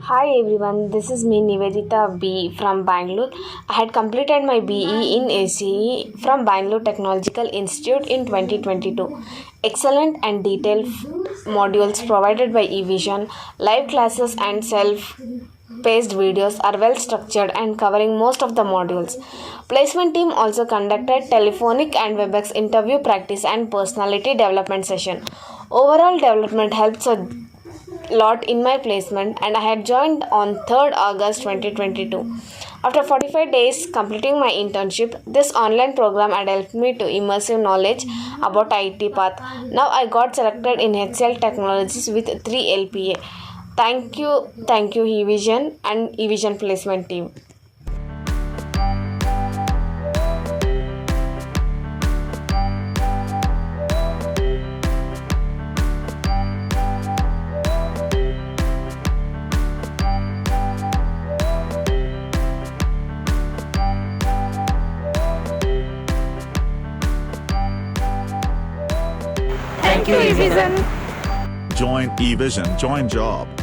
Hi everyone, this is me Niveditha B from Bangalore. I had completed my BE in ACE from Bangalore Technological Institute in 2022. Excellent and detailed modules provided by eVision, live classes and self-paced videos are well structured and covering most of the modules. Placement team also conducted telephonic and WebEx interview practice and personality development session. Overall development helps a lot in my placement and I had joined on 3rd August 2022. After 45 days completing my internship, this online program had helped me to immersive knowledge about IT path. Now I got selected in HCL technologies with 3 LPA. Thank you eVision and eVision placement team. Thank you, eVision. Join eVision, join job.